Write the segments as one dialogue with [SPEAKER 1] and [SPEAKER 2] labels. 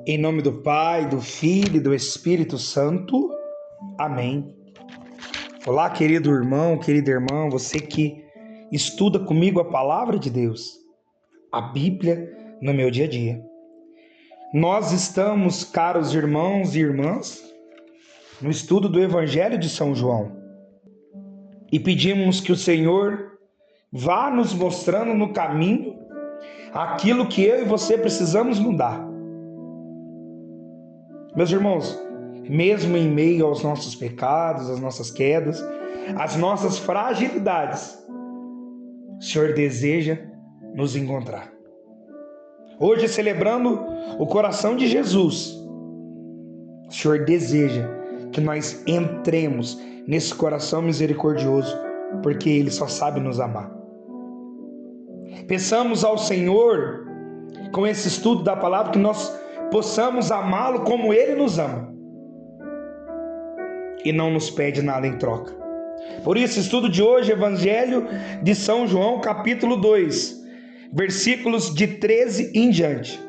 [SPEAKER 1] Em nome do Pai, do Filho e do Espírito Santo. Amém. Olá, querido irmão, querida irmã, você que estuda comigo a palavra de Deus, a Bíblia, no meu dia a dia. Nós estamos, caros irmãos e irmãs, no estudo do Evangelho de São João. E pedimos que o Senhor vá nos mostrando no caminho aquilo que eu e você precisamos mudar. Meus irmãos, mesmo em meio aos nossos pecados, às nossas quedas, às nossas fragilidades, o Senhor deseja nos encontrar. Hoje, celebrando o coração de Jesus, o Senhor deseja que nós entremos nesse coração misericordioso, porque Ele só sabe nos amar. Peçamos ao Senhor, com esse estudo da palavra, que nós possamos amá-lo como Ele nos ama e não nos pede nada em troca. Por isso, estudo de hoje, Evangelho de São João, capítulo 2, versículos de 13 em diante.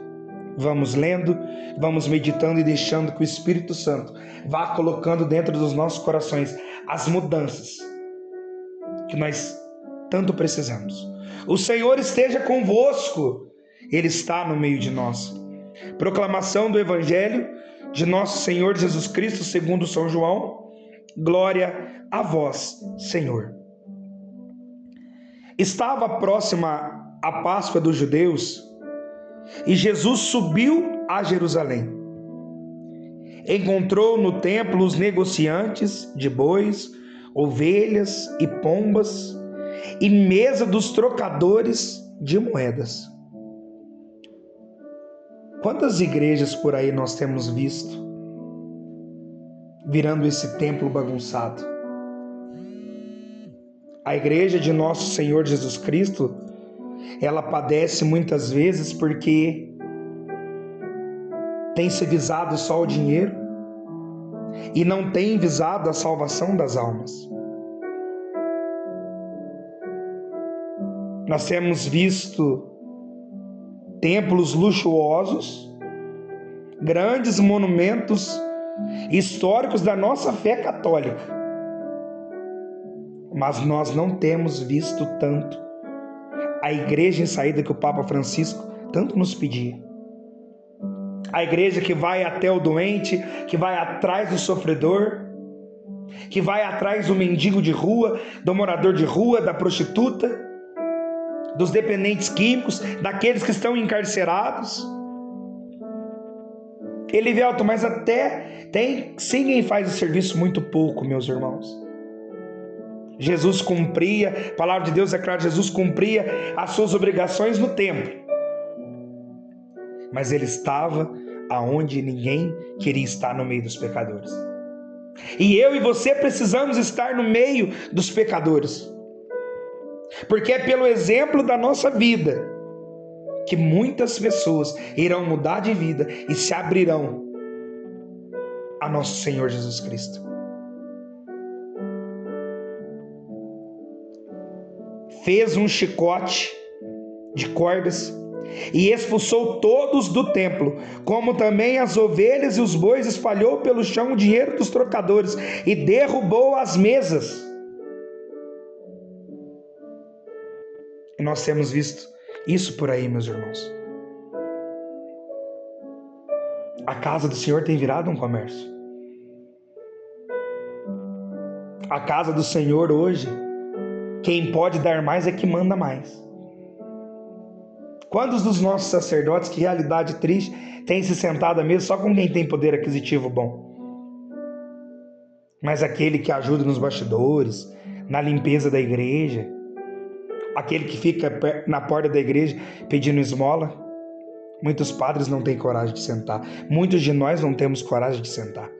[SPEAKER 1] Vamos lendo, vamos meditando e deixando que o Espírito Santo vá colocando dentro dos nossos corações as mudanças que nós tanto precisamos. O Senhor esteja convosco, Ele está no meio de nós. Proclamação do Evangelho de nosso Senhor Jesus Cristo segundo São João. Glória a vós, Senhor. Estava próxima a Páscoa dos judeus e Jesus subiu a Jerusalém. Encontrou no templo os negociantes de bois, ovelhas e pombas e mesa dos trocadores de moedas. Quantas igrejas por aí nós temos visto virando esse templo bagunçado? A igreja de nosso Senhor Jesus Cristo, ela padece muitas vezes porque tem se visado só o dinheiro e não tem visado a salvação das almas. Nós temos visto templos luxuosos, grandes monumentos históricos da nossa fé católica, mas nós não temos visto tanto a igreja em saída que o Papa Francisco tanto nos pedia. A igreja que vai até o doente, que vai atrás do sofredor, que vai atrás do mendigo de rua, do morador de rua, da prostituta, dos dependentes químicos, daqueles que estão encarcerados. Elivelto, mas até tem sim quem faz o serviço muito pouco, meus irmãos. Jesus cumpria, a palavra de Deus é clara, Jesus cumpria as suas obrigações no templo, mas ele estava aonde ninguém queria estar, no meio dos pecadores. E eu e você precisamos estar no meio dos pecadores, porque é pelo exemplo da nossa vida que muitas pessoas irão mudar de vida e se abrirão a nosso Senhor Jesus Cristo. Fez um chicote de cordas e expulsou todos do templo, como também as ovelhas e os bois, espalhou pelo chão o dinheiro dos trocadores e derrubou as mesas. E nós temos visto isso por aí, meus irmãos. A casa do Senhor tem virado um comércio. A casa do Senhor hoje, quem pode dar mais é que manda mais. Quantos dos nossos sacerdotes, que realidade triste, têm se sentado à mesa só com quem tem poder aquisitivo bom? Mas aquele que ajuda nos bastidores, na limpeza da igreja, aquele que fica na porta da igreja pedindo esmola, muitos padres não têm coragem de sentar. Muitos de nós não temos coragem de sentar.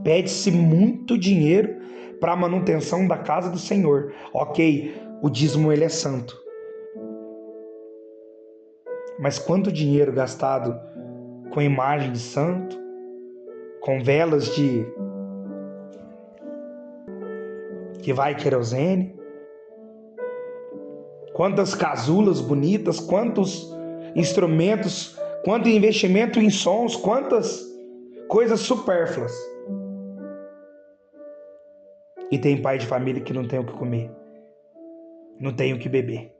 [SPEAKER 1] Pede-se muito dinheiro para a manutenção da casa do Senhor. Ok, o dízimo ele é santo. Mas quanto dinheiro gastado com imagem de santo, com velas que vai querosene, quantas casulas bonitas, quantos instrumentos, quanto investimento em sons, quantas coisas supérfluas. E tem pai de família que não tem o que comer, não tem o que beber.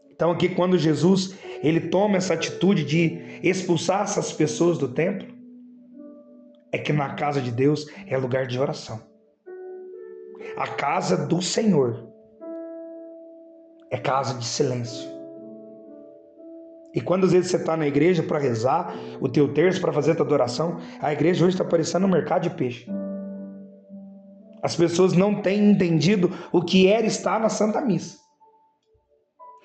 [SPEAKER 1] Então aqui quando Jesus ele toma essa atitude de expulsar essas pessoas do templo, é que na casa de Deus é lugar de oração. A casa do Senhor é casa de silêncio. E quando às vezes você está na igreja para rezar o teu terço, para fazer a tua adoração, a igreja hoje está parecendo um mercado de peixe. As pessoas não têm entendido o que era estar na Santa Missa.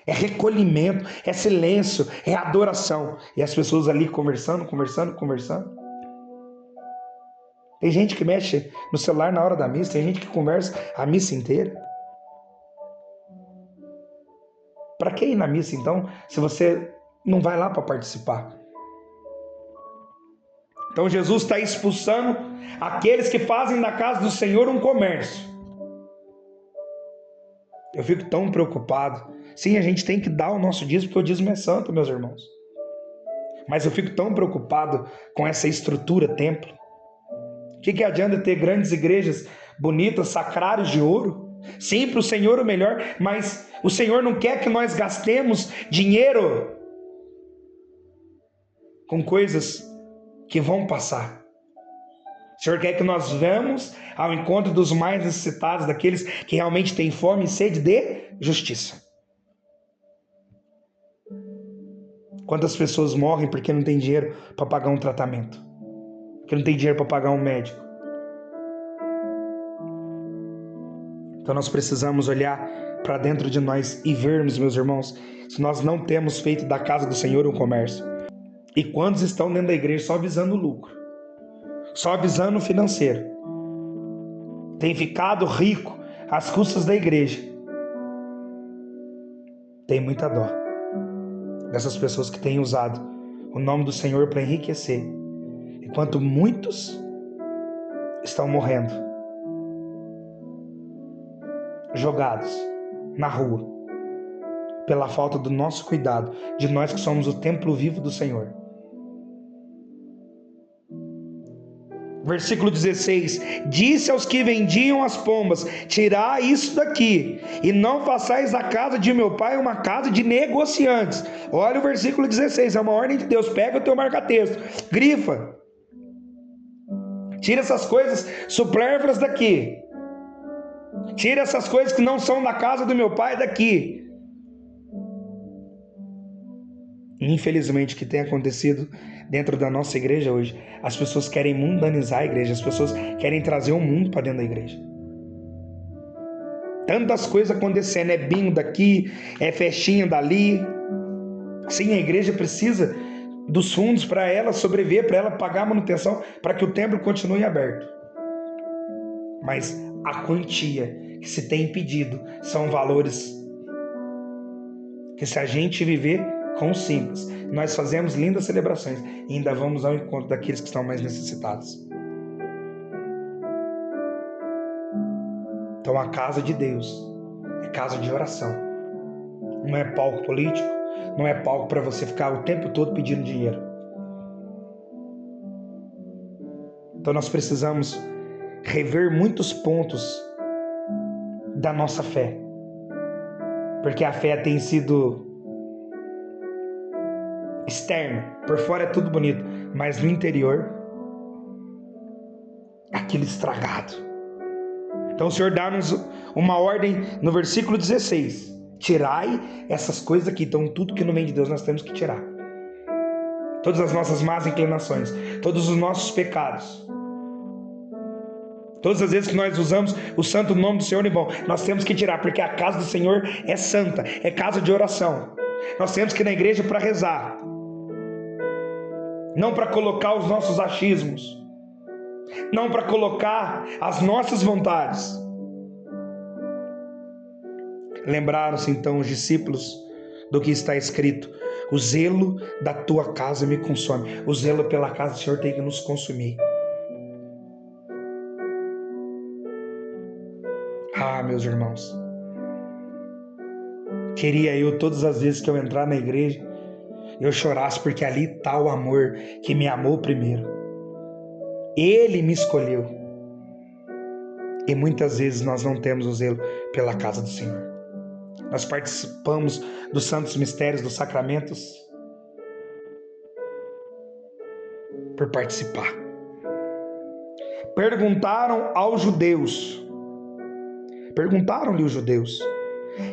[SPEAKER 1] É recolhimento, é silêncio, é adoração. E as pessoas ali conversando. Tem gente que mexe no celular na hora da missa, tem gente que conversa a missa inteira. Para que ir na missa então, se você não vai lá para participar? Então Jesus está expulsando aqueles que fazem da casa do Senhor um comércio. Eu fico tão preocupado. Sim, a gente tem que dar o nosso dízimo, porque o dízimo é santo, meus irmãos. Mas eu fico tão preocupado com essa estrutura templo. O que adianta ter grandes igrejas bonitas, sacrários de ouro? Sim, para o Senhor o melhor, mas o Senhor não quer que nós gastemos dinheiro com coisas que vão passar. O Senhor quer que nós vamos ao encontro dos mais necessitados, daqueles que realmente têm fome e sede de justiça. Quantas pessoas morrem porque não tem dinheiro para pagar um tratamento? Porque não tem dinheiro para pagar um médico? Então nós precisamos olhar para dentro de nós e vermos, meus irmãos, se nós não temos feito da casa do Senhor um comércio. E quantos estão dentro da igreja só visando o lucro, só visando o financeiro, tem ficado rico às custas da igreja. Tem muita dó dessas pessoas que têm usado o nome do Senhor para enriquecer, enquanto muitos estão morrendo, jogados na rua, pela falta do nosso cuidado, de nós que somos o templo vivo do Senhor. Versículo 16: disse aos que vendiam as pombas: tirai isso daqui, e não façais da casa de meu pai uma casa de negociantes. Olha o versículo 16, é uma ordem de Deus. Pega o teu marca-texto, grifa, tira essas coisas supérfluas daqui, tira essas coisas que não são da casa do meu pai daqui. Infelizmente, o que tem acontecido dentro da nossa igreja hoje, as pessoas querem mundanizar a igreja, as pessoas querem trazer o mundo para dentro da igreja. Tantas coisas acontecendo, é bingo daqui, é festinha dali. Sim, a igreja precisa dos fundos para ela sobreviver, para ela pagar a manutenção, para que o templo continue aberto. Mas a quantia que se tem pedido são valores que, se a gente viver com o simples, nós fazemos lindas celebrações e ainda vamos ao encontro daqueles que estão mais necessitados. Então a casa de Deus é casa de oração. Não é palco político, não é palco para você ficar o tempo todo pedindo dinheiro. Então nós precisamos rever muitos pontos da nossa fé, porque a fé tem sido externa, por fora é tudo bonito, mas no interior é aquilo estragado. Então o Senhor dá-nos uma ordem no versículo 16: tirai essas coisas aqui. Então tudo que não vem de Deus nós temos que tirar, todas as nossas más inclinações, todos os nossos pecados, todas as vezes que nós usamos o santo nome do Senhor em vão, nós temos que tirar, porque a casa do Senhor é santa, é casa de oração. Nós temos que ir na igreja para rezar, não para colocar os nossos achismos, não para colocar as nossas vontades. Lembraram-se então os discípulos do que está escrito: o zelo da tua casa me consome. O zelo pela casa do Senhor tem que nos consumir. Ah, meus irmãos, Queria eu, todas as vezes que eu entrar na igreja, eu chorasse, porque ali está o amor que me amou primeiro. Ele me escolheu. E muitas vezes nós não temos o zelo pela casa do Senhor. Nós participamos dos santos mistérios, dos sacramentos, por participar. Perguntaram-lhe os judeus,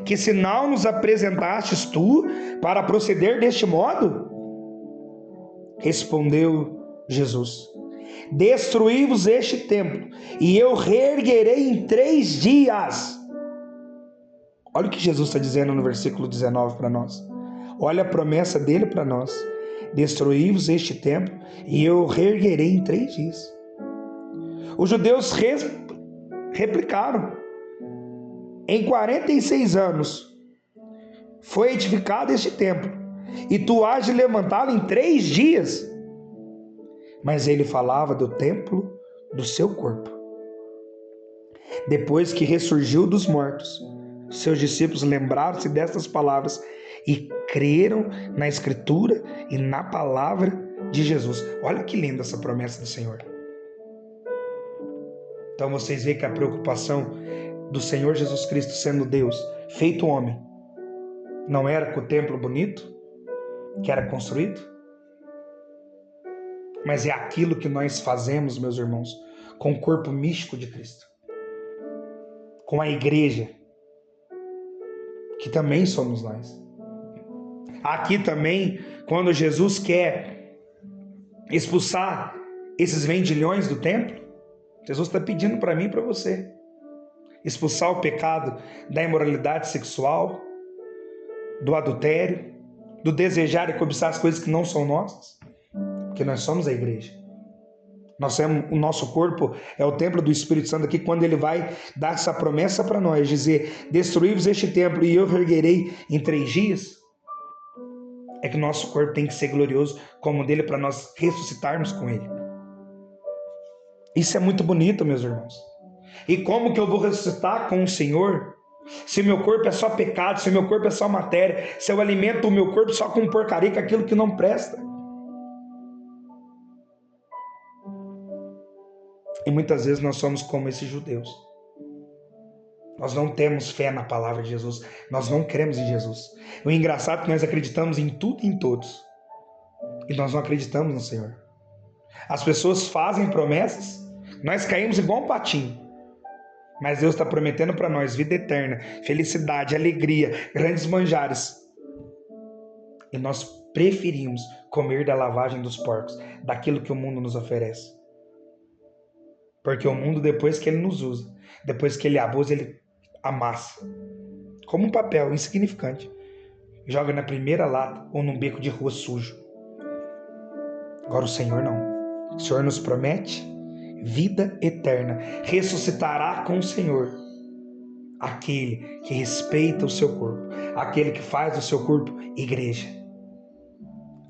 [SPEAKER 1] que sinal nos apresentastes tu para proceder deste modo? Respondeu Jesus: destruí-vos este templo, e eu reerguerei em 3 dias. Olha o que Jesus está dizendo no versículo 19 para nós. Olha a promessa dele para nós. Destruí-vos este templo, e eu reerguerei em 3 dias. Os judeus replicaram: em 46 anos foi edificado este templo, e tu has de levantá-lo em 3 dias. Mas ele falava do templo do seu corpo. Depois que ressurgiu dos mortos, seus discípulos lembraram-se destas palavras e creram na Escritura e na palavra de Jesus. Olha que linda essa promessa do Senhor. Então vocês veem que a preocupação do Senhor Jesus Cristo, sendo Deus, feito homem, não era com o templo bonito que era construído, mas é aquilo que nós fazemos, meus irmãos, com o corpo místico de Cristo, com a igreja, que também somos nós. Aqui também, quando Jesus quer expulsar esses vendilhões do templo, Jesus está pedindo para mim e para você expulsar o pecado da imoralidade sexual, do adultério, do desejar e cobiçar as coisas que não são nossas, porque nós somos a igreja. O nosso corpo é o templo do Espírito Santo aqui, quando ele vai dar essa promessa para nós, dizer: destruí-vos este templo e eu reerguerei em 3 dias. É que o nosso corpo tem que ser glorioso como o dele, para nós ressuscitarmos com ele. Isso é muito bonito, meus irmãos. E como que eu vou ressuscitar com o Senhor, se meu corpo é só pecado, se meu corpo é só matéria, se eu alimento o meu corpo só com porcaria, com aquilo que não presta? E muitas vezes nós somos como esses judeus. Nós não temos fé na palavra de Jesus. Nós não cremos em Jesus. O engraçado é que nós acreditamos em tudo e em todos, e nós não acreditamos no Senhor. As pessoas fazem promessas, nós caímos igual um patinho. Mas Deus está prometendo para nós vida eterna, felicidade, alegria, grandes manjares. E nós preferimos comer da lavagem dos porcos, daquilo que o mundo nos oferece. Porque o mundo, depois que ele nos usa, depois que ele abusa, ele amassa. Como um papel insignificante. Joga na primeira lata ou num beco de rua sujo. Agora o Senhor não. O Senhor nos promete vida eterna. Ressuscitará com o Senhor aquele que respeita o seu corpo, aquele que faz do seu corpo igreja,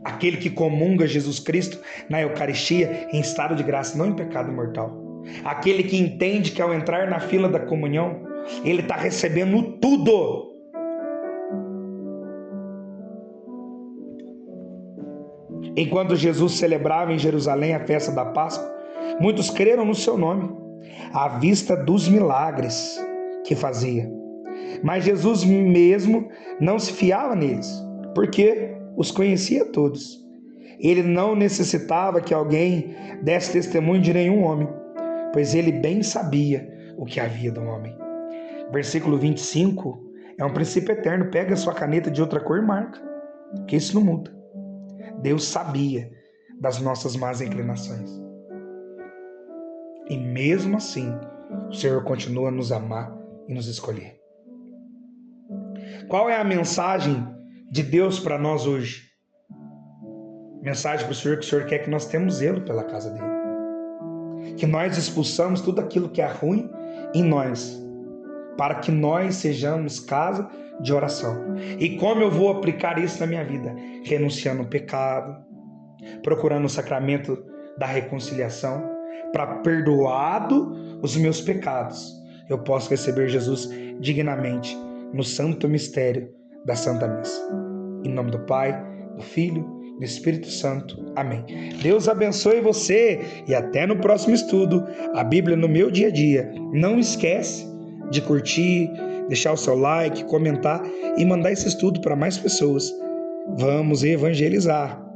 [SPEAKER 1] aquele que comunga Jesus Cristo na Eucaristia em estado de graça, não em pecado mortal. Aquele que entende que ao entrar na fila da comunhão, ele está recebendo tudo. Enquanto Jesus celebrava em Jerusalém a festa da Páscoa, muitos creram no seu nome, à vista dos milagres que fazia. Mas Jesus mesmo não se fiava neles, porque os conhecia todos. Ele não necessitava que alguém desse testemunho de nenhum homem, pois ele bem sabia o que havia do homem. Versículo 25 é um princípio eterno. Pega a sua caneta de outra cor e marca, porque isso não muda. Deus sabia das nossas más inclinações, e mesmo assim o Senhor continua a nos amar e nos escolher. Qual é a mensagem de Deus para nós hoje? Mensagem para o Senhor, que o Senhor quer que nós temos zelo pela casa dele, que nós expulsamos tudo aquilo que é ruim em nós, para que nós sejamos casa de oração. E como eu vou aplicar isso na minha vida? Renunciando ao pecado, procurando o sacramento da reconciliação, para, perdoado os meus pecados, eu posso receber Jesus dignamente no santo mistério da Santa Missa. Em nome do Pai, do Filho e do Espírito Santo. Amém. Deus abençoe você e até no próximo estudo, a Bíblia no meu dia a dia. Não esquece de curtir, deixar o seu like, comentar e mandar esse estudo para mais pessoas. Vamos evangelizar.